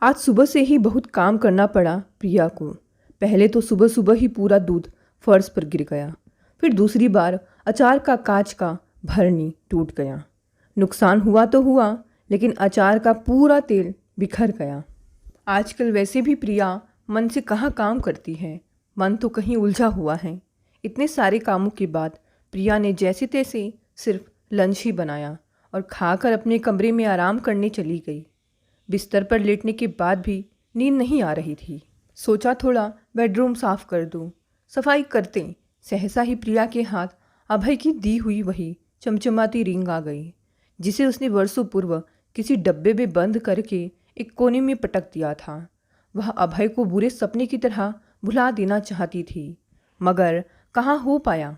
आज सुबह से ही बहुत काम करना पड़ा प्रिया को। पहले तो सुबह सुबह ही पूरा दूध फर्श पर गिर गया। फिर दूसरी बार अचार का कांच का भरनी टूट गया। नुकसान हुआ तो हुआ, लेकिन अचार का पूरा तेल बिखर गया। आजकल वैसे भी प्रिया मन से कहाँ काम करती है, मन तो कहीं उलझा हुआ है। इतने सारे कामों के बाद प्रिया ने जैसे तैसे सिर्फ लंच ही बनाया और खाकर अपने कमरे में आराम करने चली गई। बिस्तर पर लेटने के बाद भी नींद नहीं आ रही थी। सोचा थोड़ा बेडरूम साफ कर दूं। सफाई करते सहसा ही प्रिया के हाथ अभय की दी हुई वही चमचमाती रिंग आ गई, जिसे उसने वर्षों पूर्व किसी डब्बे में बंद करके एक कोने में पटक दिया था। वह अभय को बुरे सपने की तरह भुला देना चाहती थी, मगर कहाँ हो पाया।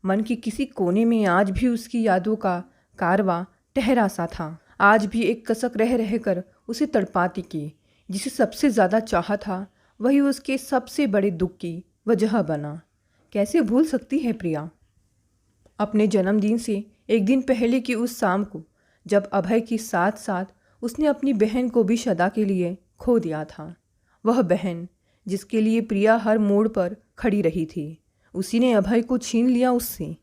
मन के किसी कोने में आज भी उसकी यादों का कारवां ठहरा सा था। आज भी एक कसक रह रहकर उसे तड़पाती की जिसे सबसे ज़्यादा चाहा था, वही उसके सबसे बड़े दुख की वजह बना। कैसे भूल सकती है प्रिया अपने जन्मदिन से एक दिन पहले की उस शाम को, जब अभय के साथ साथ उसने अपनी बहन को भी सदा के लिए खो दिया था। वह बहन जिसके लिए प्रिया हर मोड़ पर खड़ी रही थी, उसी ने अभय को छीन लिया उससे।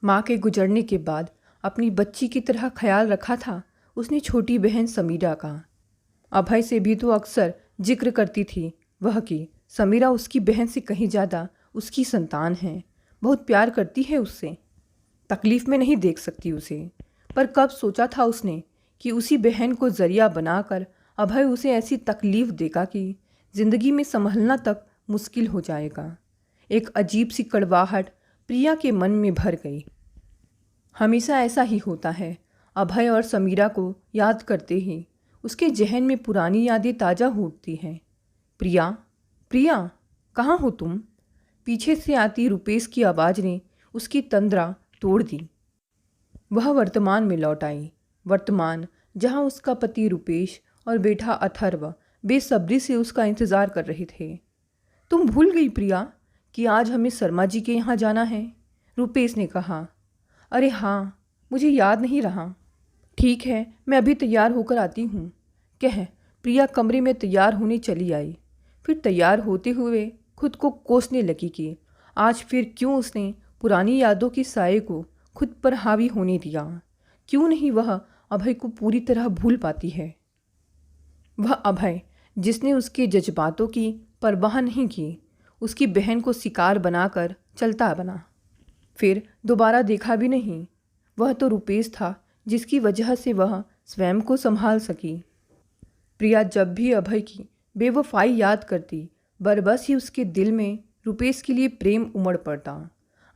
माँ के गुजरने के बाद अपनी बच्ची की तरह ख्याल रखा था उसने छोटी बहन समीरा का। अभय से भी तो अक्सर जिक्र करती थी वह कि समीरा उसकी बहन से कहीं ज़्यादा उसकी संतान है, बहुत प्यार करती है उससे, तकलीफ़ में नहीं देख सकती उसे। पर कब सोचा था उसने कि उसी बहन को ज़रिया बनाकर अभय उसे ऐसी तकलीफ़ देगा कि ज़िंदगी में संभलना तक मुश्किल हो जाएगा। एक अजीब सी कड़वाहट प्रिया के मन में भर गई। हमेशा ऐसा ही होता है, अभय और समीरा को याद करते ही उसके जहन में पुरानी यादें ताज़ा हो उठती हैं। प्रिया, प्रिया, कहाँ हो तुम? पीछे से आती रुपेश की आवाज़ ने उसकी तंद्रा तोड़ दी। वह वर्तमान में लौट आई, वर्तमान जहाँ उसका पति रुपेश और बेटा अथर्व बेसब्री से उसका इंतज़ार कर रहे थे। तुम भूल गई प्रिया कि आज हमें शर्मा जी के यहाँ जाना है, रुपेश ने कहा। अरे हाँ, मुझे याद नहीं रहा। ठीक है, मैं अभी तैयार होकर आती हूँ, कह प्रिया कमरे में तैयार होने चली आई। फिर तैयार होते हुए खुद को कोसने लगी कि आज फिर क्यों उसने पुरानी यादों की साये को खुद पर हावी होने दिया। क्यों नहीं वह अभय को पूरी तरह भूल पाती है। वह अभय जिसने उसके जज्बातों की परवाह नहीं की, उसकी बहन को शिकार बनाकर चलता बना, फिर दोबारा देखा भी नहीं। वह तो रुपेश था जिसकी वजह से वह स्वयं को संभाल सकी। प्रिया जब भी अभय की बेवफाई याद करती, बरबस ही उसके दिल में रुपेश के लिए प्रेम उमड़ पड़ता।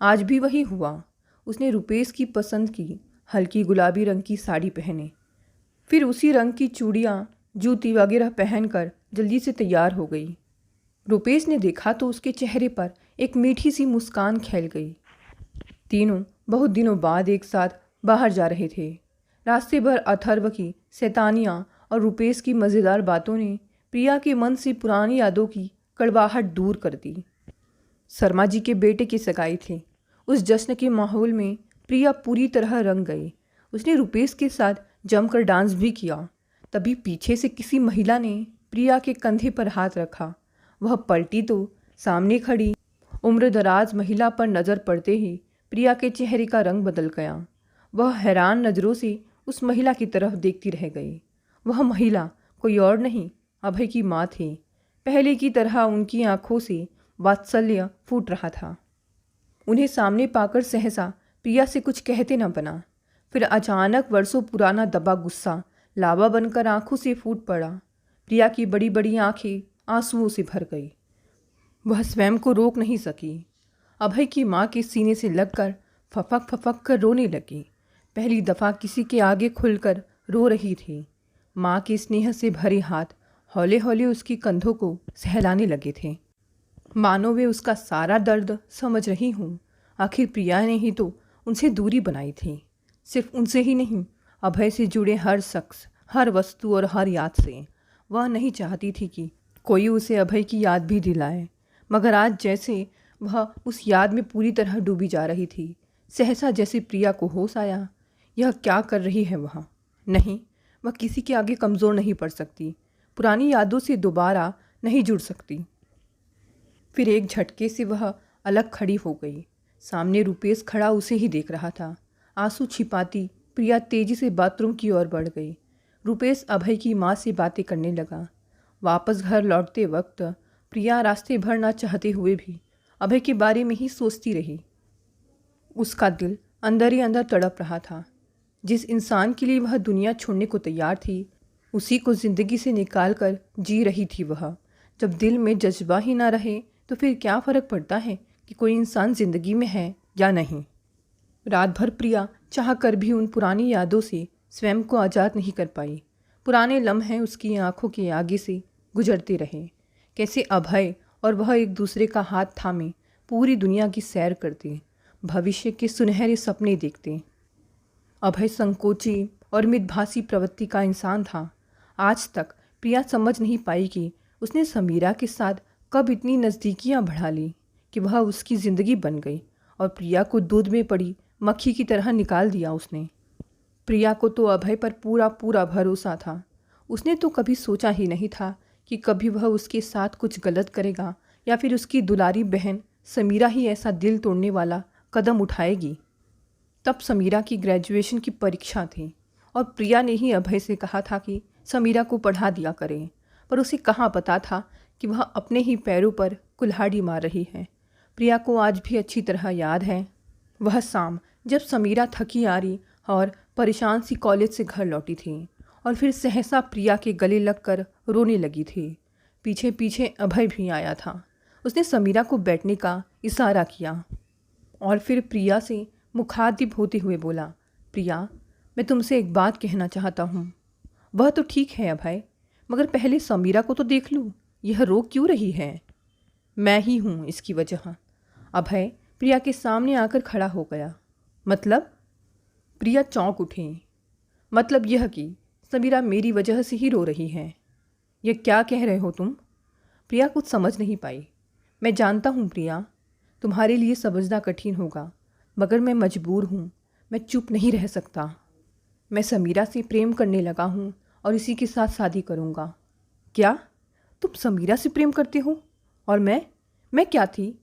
आज भी वही हुआ। उसने रुपेश की पसंद की हल्की गुलाबी रंग की साड़ी पहने, फिर उसी रंग की चूड़ियाँ जूती वगैरह पहनकर जल्दी से तैयार हो गई। रुपेश ने देखा तो उसके चेहरे पर एक मीठी सी मुस्कान खेल गई। तीनों बहुत दिनों बाद एक साथ बाहर जा रहे थे। रास्ते भर अथर्व की शैतानियाँ और रुपेश की मज़ेदार बातों ने प्रिया के मन से पुरानी यादों की कड़वाहट दूर कर दी। शर्मा जी के बेटे की सगाई थी। उस जश्न के माहौल में प्रिया पूरी तरह रंग गई। उसने रुपेश के साथ जमकर डांस भी किया। तभी पीछे से किसी महिला ने प्रिया के कंधे पर हाथ रखा। वह पलटी तो सामने खड़ी उम्रदराज महिला पर नज़र पड़ते ही प्रिया के चेहरे का रंग बदल गया। वह हैरान नज़रों से उस महिला की तरफ देखती रह गई। वह महिला कोई और नहीं, अभय की माँ थी। पहले की तरह उनकी आंखों से वात्सल्य फूट रहा था। उन्हें सामने पाकर सहसा प्रिया से कुछ कहते न बना। फिर अचानक वर्षों पुराना दबा गुस्सा लावा बनकर आंखों से फूट पड़ा। प्रिया की बड़ी बड़ी आंखें आंसुओं से भर गई। वह स्वयं को रोक नहीं सकी। अभय की माँ के सीने से लगकर फपक फपक कर रोने लगी। पहली दफ़ा किसी के आगे खुलकर रो रही थी। माँ के स्नेह से भरे हाथ हौले हौले उसकी कंधों को सहलाने लगे थे, मानो वे उसका सारा दर्द समझ रही हूँ। आखिर प्रिया ने ही तो उनसे दूरी बनाई थी। सिर्फ उनसे ही नहीं, अभय से जुड़े हर शख्स, हर वस्तु और हर याद से। वह नहीं चाहती थी कि कोई उसे अभय की याद भी दिलाए, मगर आज जैसे वह उस याद में पूरी तरह डूबी जा रही थी। सहसा जैसे प्रिया को होश आया, यह क्या कर रही है वह? नहीं, वह किसी के आगे कमज़ोर नहीं पड़ सकती। पुरानी यादों से दोबारा नहीं जुड़ सकती। फिर एक झटके से वह अलग खड़ी हो गई। सामने रुपेश खड़ा उसे ही देख रहा था। आंसू छिपाती प्रिया तेजी से बाथरूम की ओर बढ़ गई। रुपेश अभय की माँ से बातें करने लगा। वापस घर लौटते वक्त प्रिया रास्ते भर ना चाहते हुए भी अभय के बारे में ही सोचती रही। उसका दिल अंदर ही अंदर तड़प रहा था। जिस इंसान के लिए वह दुनिया छोड़ने को तैयार थी, उसी को ज़िंदगी से निकाल कर जी रही थी वह। जब दिल में जज्बा ही ना रहे तो फिर क्या फ़र्क पड़ता है कि कोई इंसान ज़िंदगी में है या नहीं। रात भर प्रिया चाह कर भी उन पुरानी यादों से स्वयं को आज़ाद नहीं कर पाई। पुराने लम्हे उसकी आंखों के आगे से गुजरते रहे। कैसे अभय और वह एक दूसरे का हाथ थामे पूरी दुनिया की सैर करते, भविष्य के सुनहरे सपने देखते। अभय संकोची और मितभाषी प्रवृत्ति का इंसान था। आज तक प्रिया समझ नहीं पाई कि उसने समीरा के साथ कब इतनी नज़दीकियाँ बढ़ा ली कि वह उसकी ज़िंदगी बन गई और प्रिया को दूध में पड़ी मक्खी की तरह निकाल दिया उसने। प्रिया को तो अभय पर पूरा पूरा भरोसा था। उसने तो कभी सोचा ही नहीं था कि कभी वह उसके साथ कुछ गलत करेगा या फिर उसकी दुलारी बहन समीरा ही ऐसा दिल तोड़ने वाला कदम उठाएगी। तब समीरा की ग्रेजुएशन की परीक्षा थी और प्रिया ने ही अभय से कहा था कि समीरा को पढ़ा दिया करें, पर उसे कहाँ पता था कि वह अपने ही पैरों पर कुल्हाड़ी मार रही है। प्रिया को आज भी अच्छी तरह याद है वह शाम जब समीरा थकी आ रही और परेशान सी कॉलेज से घर लौटी थी और फिर सहसा प्रिया के गले लगकर रोने लगी थी। पीछे पीछे अभय भी आया था। उसने समीरा को बैठने का इशारा किया और फिर प्रिया से मुखातिब होते हुए बोला, प्रिया, मैं तुमसे एक बात कहना चाहता हूँ। वह तो ठीक है अभय, मगर पहले समीरा को तो देख लूँ। यह रो क्यों रही है? मैं ही हूँ इसकी वजह। अभय प्रिया के सामने आकर खड़ा हो गया। मतलब? प्रिया चौंक उठी। मतलब यह कि समीरा मेरी वजह से ही रो रही है। यह क्या कह रहे हो तुम? प्रिया कुछ समझ नहीं पाई। मैं जानता हूँ प्रिया, तुम्हारे लिए समझना कठिन होगा, मगर मैं मजबूर हूँ। मैं चुप नहीं रह सकता। मैं समीरा से प्रेम करने लगा हूँ और इसी के साथ शादी करूँगा। क्या? तुम समीरा से प्रेम करते हो? और मैं क्या थी?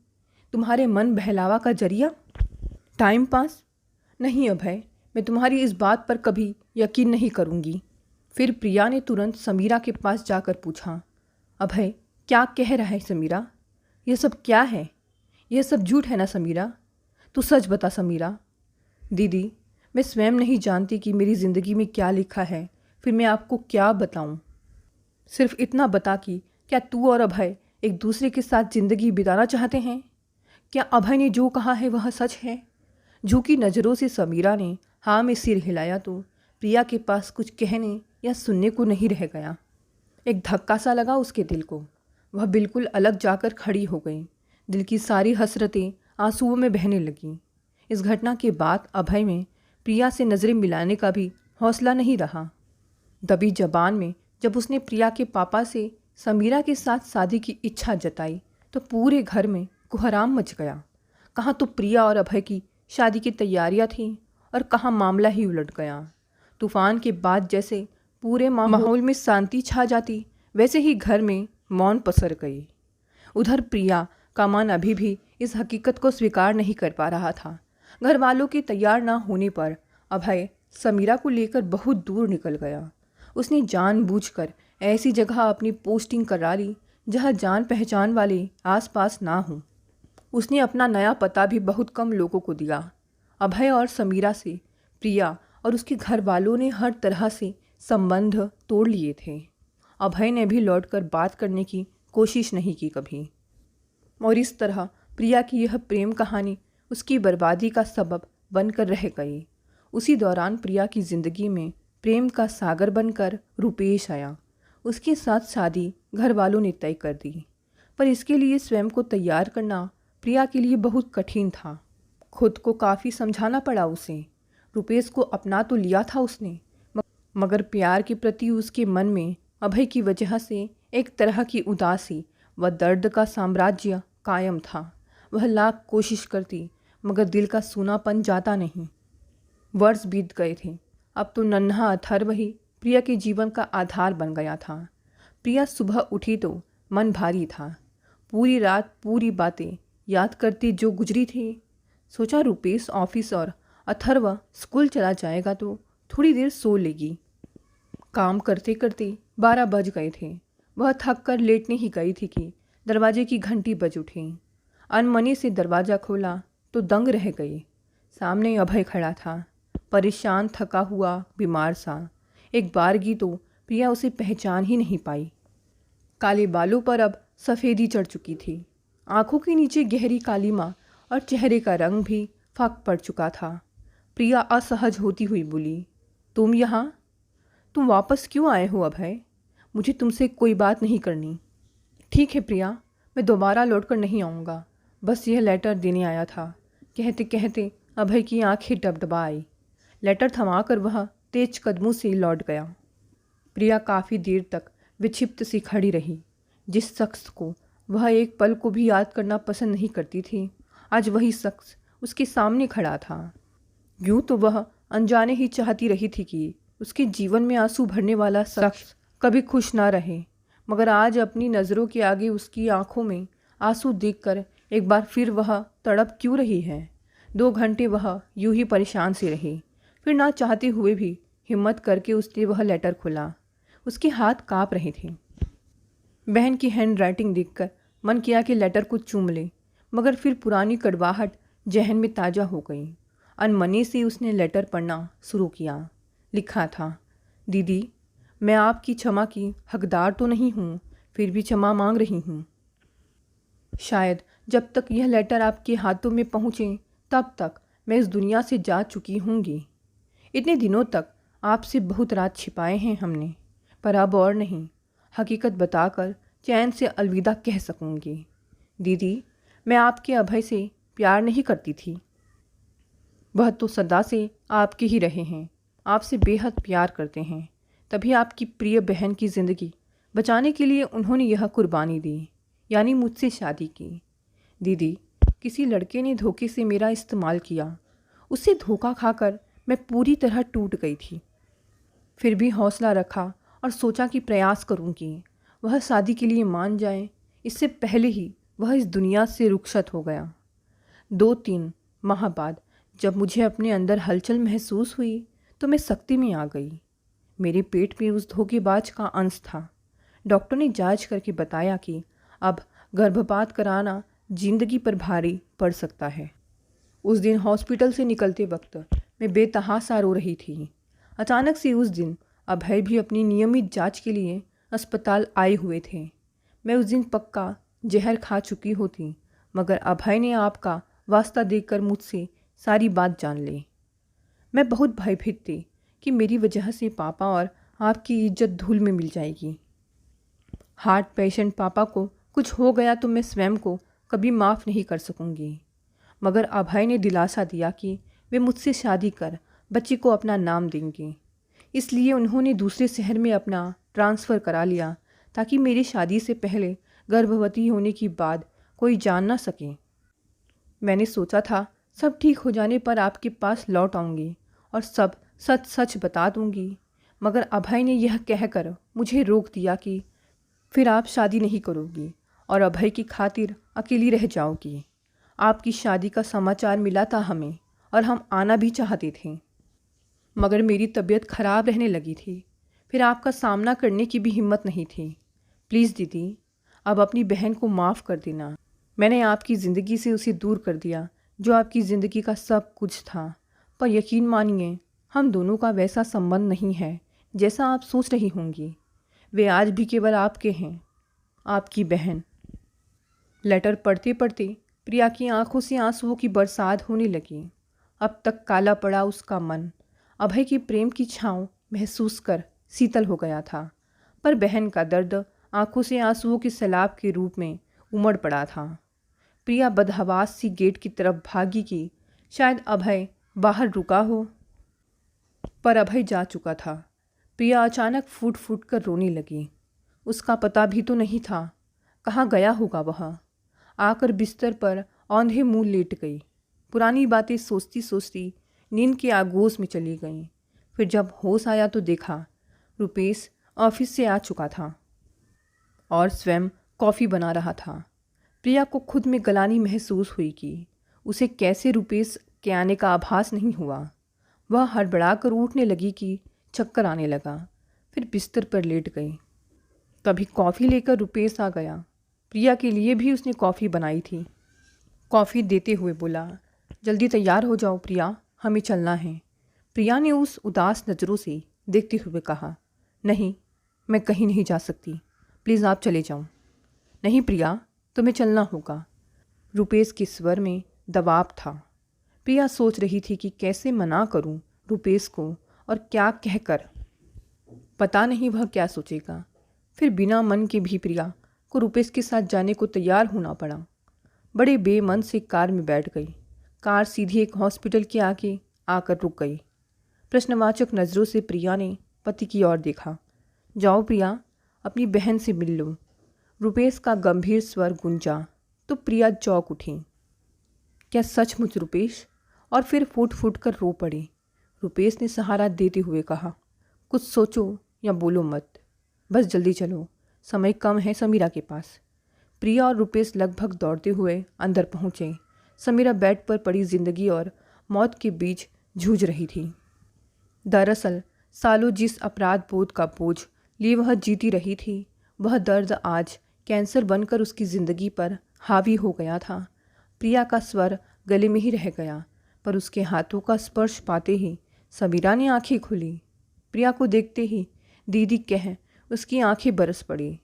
तुम्हारे मन बहलावा का जरिया? Time pass? नहीं अभय, मैं तुम्हारी इस बात पर कभी यकीन नहीं करूँगी। फिर प्रिया ने तुरंत समीरा के पास जाकर पूछा, अभय क्या कह रहा है समीरा? यह सब क्या है? यह सब झूठ है ना समीरा? तू सच बता समीरा। दीदी, मैं स्वयं नहीं जानती कि मेरी ज़िंदगी में क्या लिखा है, फिर मैं आपको क्या बताऊं? सिर्फ इतना बता कि क्या तू और अभय एक दूसरे के साथ ज़िंदगी बिताना चाहते हैं? क्या अभय ने जो कहा है वह सच है? झुकी नज़रों से समीरा ने हाँ में सिर हिलाया तो प्रिया के पास कुछ कहने या सुनने को नहीं रह गया। एक धक्का सा लगा उसके दिल को। वह बिल्कुल अलग जाकर खड़ी हो गई। दिल की सारी हसरतें आंसुओं में बहने लगीं। इस घटना के बाद अभय में प्रिया से नज़रें मिलाने का भी हौसला नहीं रहा। दबी जबान में जब उसने प्रिया के पापा से समीरा के साथ शादी की इच्छा जताई तो पूरे घर में कोहराम मच गया। कहाँ तो प्रिया और अभय की शादी की तैयारियां थीं और कहाँ मामला ही उलट गया। तूफान के बाद जैसे पूरे माहौल में शांति छा जाती, वैसे ही घर में मौन पसर गई। उधर प्रिया का मन अभी भी इस हकीकत को स्वीकार नहीं कर पा रहा था। घर वालों के तैयार ना होने पर अभय समीरा को लेकर बहुत दूर निकल गया। उसने जानबूझकर ऐसी जगह अपनी पोस्टिंग करा ली जहाँ जान पहचान वाले आसपास ना हों। उसने अपना नया पता भी बहुत कम लोगों को दिया। अभय और समीरा से प्रिया और उसके घर वालों ने हर तरह से संबंध तोड़ लिए थे। अभय ने भी लौटकर बात करने की कोशिश नहीं की कभी। और इस तरह प्रिया की यह प्रेम कहानी उसकी बर्बादी का सबब बनकर रह गई। उसी दौरान प्रिया की ज़िंदगी में प्रेम का सागर बनकर रुपेश आया। उसके साथ शादी घर वालों ने तय कर दी, पर इसके लिए स्वयं को तैयार करना प्रिया के लिए बहुत कठिन था। खुद को काफ़ी समझाना पड़ा उसे। रुपेश को अपना तो लिया था उसने, मगर प्यार के प्रति उसके मन में अभय की वजह से एक तरह की उदासी व दर्द का साम्राज्य कायम था। वह लाख कोशिश करती मगर दिल का सूनापन जाता नहीं। वर्ष बीत गए थे। अब तो नन्हा अथर्व ही प्रिया के जीवन का आधार बन गया था। प्रिया सुबह उठी तो मन भारी था। पूरी रात पूरी बातें याद करती जो गुजरी थी। सोचा रुपेश ऑफिस और अथर्व स्कूल चला जाएगा तो थोड़ी देर सो लेगी। काम करते करते 12 बज गए थे। वह थक कर लेटने ही गई थी कि दरवाजे की घंटी बज उठी। अनमने से दरवाज़ा खोला तो दंग रह गई। सामने अभय खड़ा था, परेशान, थका हुआ, बीमार सा। एक बारगी तो प्रिया उसे पहचान ही नहीं पाई। काले बालों पर अब सफ़ेदी चढ़ चुकी थी। आंखों के नीचे गहरी कालीमा और चेहरे का रंग भी फक पड़ चुका था। प्रिया असहज होती हुई बोली, तुम यहाँ? तुम वापस क्यों आए हो अभय? मुझे तुमसे कोई बात नहीं करनी। ठीक है प्रिया, मैं दोबारा लौटकर नहीं आऊँगा। बस यह लेटर देने आया था। कहते कहते अभय की आंखें डबडबा आई। लेटर थमाकर वह तेज कदमों से लौट गया। प्रिया काफ़ी देर तक विक्षिप्त सी खड़ी रही। जिस शख्स को वह एक पल को भी याद करना पसंद नहीं करती थी, आज वही शख्स उसके सामने खड़ा था। यूँ तो वह अनजाने ही चाहती रही थी कि उसके जीवन में आंसू भरने वाला शख्स कभी खुश ना रहे, मगर आज अपनी नज़रों के आगे उसकी आंखों में आंसू देखकर एक बार फिर वह तड़प क्यों रही है। 2 घंटे वह यूं ही परेशान से रही। फिर ना चाहते हुए भी हिम्मत करके उसने वह लेटर खोला। उसके हाथ काँप रहे थे। बहन की हैंड राइटिंग देखकर मन किया कि लेटर को चूम ले, मगर फिर पुरानी कड़वाहट जहन में ताज़ा हो गई। अनमने से उसने लेटर पढ़ना शुरू किया। लिखा था, दीदी, मैं आपकी क्षमा की हकदार तो नहीं हूँ, फिर भी क्षमा मांग रही हूँ। शायद जब तक यह लेटर आपके हाथों में पहुँचे तब तक मैं इस दुनिया से जा चुकी होंगी। इतने दिनों तक आपसे बहुत राज छिपाए हैं हमने, पर अब और नहीं। हकीकत बताकर चैन से अलविदा कह सकूंगी। दीदी, मैं आपके अभय से प्यार नहीं करती थी। वह तो सदा से आपके ही रहे हैं, आपसे बेहद प्यार करते हैं। तभी आपकी प्रिय बहन की ज़िंदगी बचाने के लिए उन्होंने यह कुर्बानी दी, यानी मुझसे शादी की। दीदी, किसी लड़के ने धोखे से मेरा इस्तेमाल किया। उससे धोखा खाकर मैं पूरी तरह टूट गई थी। फिर भी हौसला रखा और सोचा कि प्रयास करूंगी वह शादी के लिए मान जाए। इससे पहले ही वह इस दुनिया से रुखसत हो गया। 2-3 माह बाद जब मुझे अपने अंदर हलचल महसूस हुई तो मैं सख्ती में आ गई। मेरे पेट में उस धोखेबाज का अंश था। डॉक्टर ने जांच करके बताया कि अब गर्भपात कराना जिंदगी पर भारी पड़ सकता है। उस दिन हॉस्पिटल से निकलते वक्त मैं बेतहासा रो रही थी। अचानक से उस दिन अभय भी अपनी नियमित जांच के लिए अस्पताल आए हुए थे। मैं उस दिन पक्का जहर खा चुकी होती, मगर अभय ने आपका वास्ता देकर मुझसे सारी बात जान ली। मैं बहुत भयभीत थी कि मेरी वजह से पापा और आपकी इज्जत धूल में मिल जाएगी। हार्ट पेशेंट पापा को कुछ हो गया तो मैं स्वयं को कभी माफ़ नहीं कर सकूंगी। मगर अभय ने दिलासा दिया कि वे मुझसे शादी कर बच्ची को अपना नाम देंगे। इसलिए उन्होंने दूसरे शहर में अपना ट्रांसफ़र करा लिया ताकि मेरी शादी से पहले गर्भवती होने की बात कोई जान ना सके। मैंने सोचा था सब ठीक हो जाने पर आपके पास लौट आऊँगी और सब सच सच बता दूँगी, मगर अभय ने यह कहकर मुझे रोक दिया कि फिर आप शादी नहीं करोगी और अभय की खातिर अकेली रह जाओगी। आपकी शादी का समाचार मिला था हमें और हम आना भी चाहते थे, मगर मेरी तबीयत खराब रहने लगी थी। फिर आपका सामना करने की भी हिम्मत नहीं थी। प्लीज़ दीदी, अब अपनी बहन को माफ़ कर देना। मैंने आपकी ज़िंदगी से उसे दूर कर दिया जो आपकी ज़िंदगी का सब कुछ था, पर यकीन मानिए हम दोनों का वैसा संबंध नहीं है जैसा आप सोच रही होंगी। वे आज भी केवल आपके हैं, आपकी बहन। लेटर पढ़ते पढ़ते प्रिया की आंखों से आंसुओं की बरसात होने लगी। अब तक काला पड़ा उसका मन अभय की प्रेम की छाँव महसूस कर शीतल हो गया था, पर बहन का दर्द आंखों से आंसुओं के सैलाब के रूप में उमड़ पड़ा था। प्रिया बदहवास सी गेट की तरफ भागी कि शायद अभय बाहर रुका हो, पर अभय जा चुका था। प्रिया अचानक फूट फूट कर रोने लगी। उसका पता भी तो नहीं था कहाँ गया होगा वह। आकर बिस्तर पर औंधे मुंह लेट गई। पुरानी बातें सोचती सोचती नींद के आगोश में चली गई। फिर जब होश आया तो देखा रुपेश ऑफिस से आ चुका था। और स्वयं कॉफ़ी बना रहा था। प्रिया को खुद में गलानी महसूस हुई कि उसे कैसे रुपेश के आने का आभास नहीं हुआ। वह हड़बड़ा कर उठने लगी कि चक्कर आने लगा, फिर बिस्तर पर लेट गई। तभी कॉफ़ी लेकर रुपेश आ गया। प्रिया के लिए भी उसने कॉफ़ी बनाई थी। कॉफ़ी देते हुए बोला, जल्दी तैयार हो जाओ प्रिया, हमें चलना है। प्रिया ने उस उदास नज़रों से देखते हुए कहा, नहीं, मैं कहीं नहीं जा सकती, प्लीज़ आप चले जाओ। नहीं प्रिया, तुम्हें चलना होगा। रुपेश के स्वर में दबाव था। प्रिया सोच रही थी कि कैसे मना करूं रुपेश को और क्या कहकर। पता नहीं वह क्या सोचेगा। फिर बिना मन के भी प्रिया को रुपेश के साथ जाने को तैयार होना पड़ा। बड़े बेमन से कार में बैठ गई। कार सीधी एक हॉस्पिटल के आगे आकर रुक गई। प्रश्नवाचक नज़रों से प्रिया ने पति की ओर देखा। जाओ प्रिया, अपनी बहन से मिल लो। रुपेश का गंभीर स्वर गूंजा तो प्रिया चौंक उठी। क्या सचमुच रुपेश? और फिर फूट फूट कर रो पड़ी। रुपेश ने सहारा देते हुए कहा, कुछ सोचो या बोलो मत, बस जल्दी चलो, समय कम है समीरा के पास। प्रिया और रुपेश लगभग दौड़ते हुए अंदर पहुँचे। समीरा बेड पर पड़ी जिंदगी और मौत के बीच जूझ रही थी। दरअसल सालों जिस अपराध बोध का बोझ लिए वह जीती रही थी, वह दर्द आज कैंसर बनकर उसकी ज़िंदगी पर हावी हो गया था। प्रिया का स्वर गले में ही रह गया, पर उसके हाथों का स्पर्श पाते ही समीरा ने आंखें खोली। प्रिया को देखते ही दीदी कह उसकी आंखें बरस पड़ी।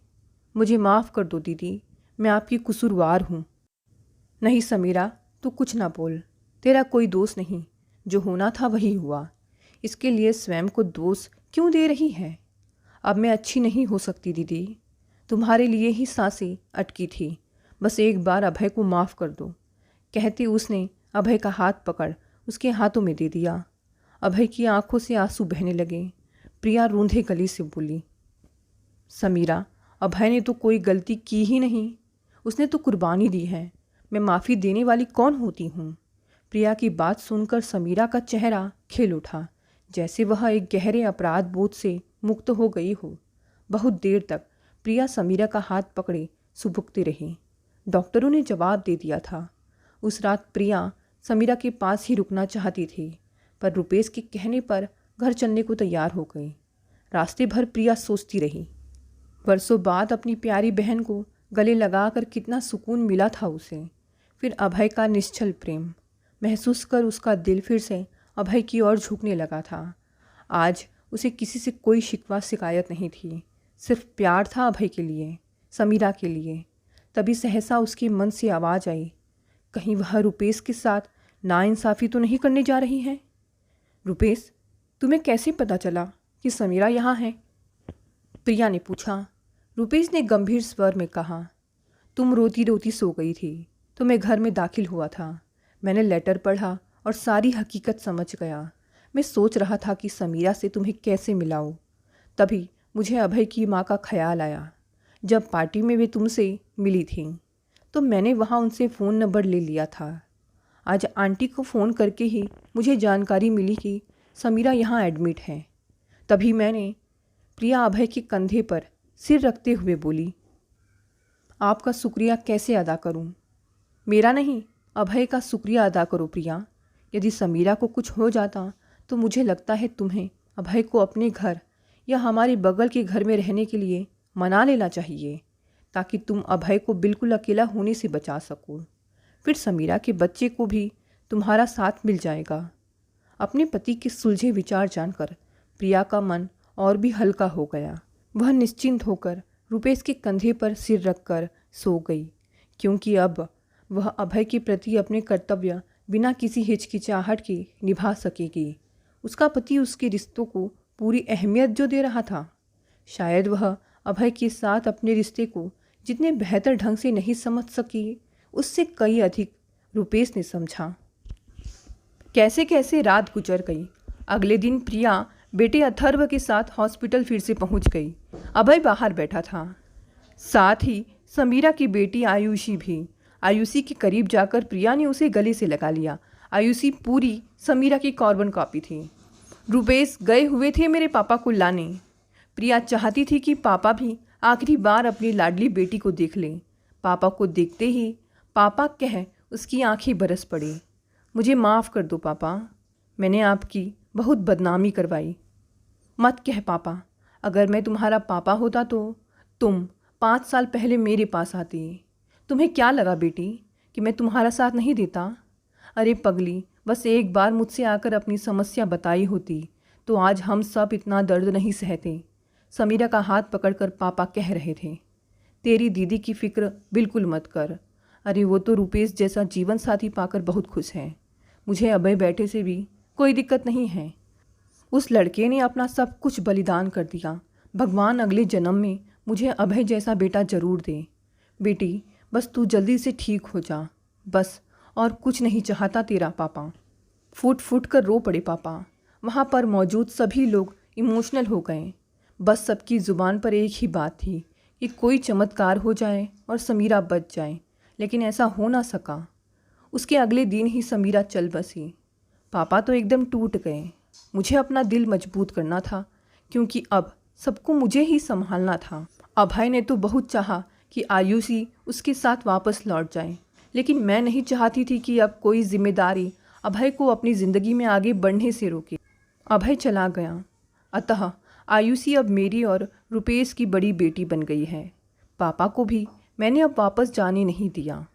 मुझे माफ़ कर दो दीदी, मैं आपकी कसूरवार हूँ। नहीं समीरा, तू कुछ ना बोल, तेरा कोई दोष नहीं, जो होना था वही हुआ। इसके लिए स्वयं को दोष क्यों दे रही है? अब मैं अच्छी नहीं हो सकती दीदी, तुम्हारे लिए ही सांसें अटकी थी, बस एक बार अभय को माफ़ कर दो। कहते उसने अभय का हाथ पकड़ उसके हाथों में दे दिया। अभय की आंखों से आंसू बहने लगे। प्रिया रूंधे गले से बोली, समीरा, अभय ने तो कोई गलती की ही नहीं, उसने तो कुर्बानी दी है, मैं माफ़ी देने वाली कौन होती हूँ? प्रिया की बात सुनकर समीरा का चेहरा खिल उठा, जैसे वह एक गहरे अपराध बोध से मुक्त हो गई हो। बहुत देर तक प्रिया समीरा का हाथ पकड़े सुबुकती रही। डॉक्टरों ने जवाब दे दिया था। उस रात प्रिया समीरा के पास ही रुकना चाहती थी, पर रुपेश के कहने पर घर चलने को तैयार हो गई। रास्ते भर प्रिया सोचती रही, वर्षों बाद अपनी प्यारी बहन को गले लगाकर कितना सुकून मिला था उसे। फिर अभय का निश्चल प्रेम महसूस कर उसका दिल फिर से अभय की ओर झुकने लगा था। आज उसे किसी से कोई शिकवा शिकायत नहीं थी, सिर्फ प्यार था अभय के लिए, समीरा के लिए। तभी सहसा उसके मन से आवाज़ आई, कहीं वह रुपेश के साथ नाइंसाफ़ी तो नहीं करने जा रही है? रुपेश, तुम्हें कैसे पता चला कि समीरा यहाँ है? प्रिया ने पूछा। रुपेश ने गंभीर स्वर में कहा, तुम रोती रोती सो गई थी, तो मैं घर में दाखिल हुआ था। मैंने लेटर पढ़ा और सारी हकीकत समझ गया। मैं सोच रहा था कि समीरा से तुम्हें कैसे मिलाऊं। तभी मुझे अभय की माँ का ख्याल आया। जब पार्टी में वे तुमसे मिली थीं, तो मैंने वहाँ उनसे फ़ोन नंबर ले लिया था। आज आंटी को फ़ोन करके ही मुझे जानकारी मिली कि समीरा यहाँ एडमिट है। तभी मैंने प्रिया अभय के कंधे पर सिर रखते हुए बोली, आपका शुक्रिया कैसे अदा करूं? मेरा नहीं, अभय का शुक्रिया अदा करो प्रिया। यदि समीरा को कुछ हो जाता तो मुझे लगता है तुम्हें अभय को अपने घर या हमारे बगल के घर में रहने के लिए मना लेना चाहिए, ताकि तुम अभय को बिल्कुल अकेला होने से बचा सको। फिर समीरा के बच्चे को भी तुम्हारा साथ मिल जाएगा। अपने पति के सुलझे विचार जानकर प्रिया का मन और भी हल्का हो गया। वह निश्चिंत होकर रुपेश के कंधे पर सिर रखकर सो गई, क्योंकि अब वह अभय के प्रति अपने कर्तव्य बिना किसी हिचकिचाहट के निभा सकेगी। उसका पति उसके रिश्तों को पूरी अहमियत जो दे रहा था, शायद वह अभय के साथ अपने रिश्ते को जितने बेहतर ढंग से नहीं समझ सकी, उससे कई अधिक रुपेश ने समझा। कैसे कैसे रात गुजर गई। अगले दिन प्रिया बेटे अथर्व के साथ हॉस्पिटल फिर से पहुंच गई। अभय बाहर बैठा था, साथ ही समीरा की बेटी आयुषी भी। आयुषी के करीब जाकर प्रिया ने उसे गले से लगा लिया। आयुषी पूरी समीरा की कार्बन कॉपी थी। रुपेश गए हुए थे मेरे पापा को लाने। प्रिया चाहती थी कि पापा भी आखिरी बार अपनी लाडली बेटी को देख लें। पापा को देखते ही पापा कह उसकी आंखें बरस पड़ी। मुझे माफ़ कर दो पापा, मैंने आपकी बहुत बदनामी करवाई। मत कह पापा, अगर मैं तुम्हारा पापा होता तो तुम 5 साल पहले मेरे पास आती। तुम्हें क्या लगा बेटी कि मैं तुम्हारा साथ नहीं देता? अरे पगली, बस एक बार मुझसे आकर अपनी समस्या बताई होती तो आज हम सब इतना दर्द नहीं सहते। समीरा का हाथ पकड़कर पापा कह रहे थे, तेरी दीदी की फ़िक्र बिल्कुल मत कर। अरे वो तो रुपेश जैसा जीवन साथी पाकर बहुत खुश है। मुझे अभय बेटे से भी कोई दिक्कत नहीं है। उस लड़के ने अपना सब कुछ बलिदान कर दिया। भगवान अगले जन्म में मुझे अभय जैसा बेटा ज़रूर दे। बेटी बस तू जल्दी से ठीक हो जा, बस और कुछ नहीं चाहता तेरा पापा। फूट फूट कर रो पड़े पापा। वहाँ पर मौजूद सभी लोग इमोशनल हो गए। बस सबकी ज़ुबान पर एक ही बात थी कि कोई चमत्कार हो जाए और समीरा बच जाए, लेकिन ऐसा हो ना सका। उसके अगले दिन ही समीरा चल बसी। पापा तो एकदम टूट गए। मुझे अपना दिल मजबूत करना था क्योंकि अब सबको मुझे ही संभालना था। अभय ने तो बहुत चाहा कि आयुषी उसके साथ वापस लौट जाए, लेकिन मैं नहीं चाहती थी कि अब कोई जिम्मेदारी अभय को अपनी ज़िंदगी में आगे बढ़ने से रोके। अभय चला गया, अतः आयुषी अब मेरी और रुपेश की बड़ी बेटी बन गई है। पापा को भी मैंने अब वापस जाने नहीं दिया।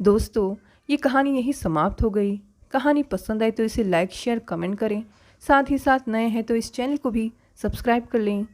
दोस्तों, ये कहानी यहीं समाप्त हो गई। कहानी पसंद आए तो इसे लाइक शेयर कमेंट करें। साथ ही साथ नए हैं तो इस चैनल को भी सब्सक्राइब कर लें।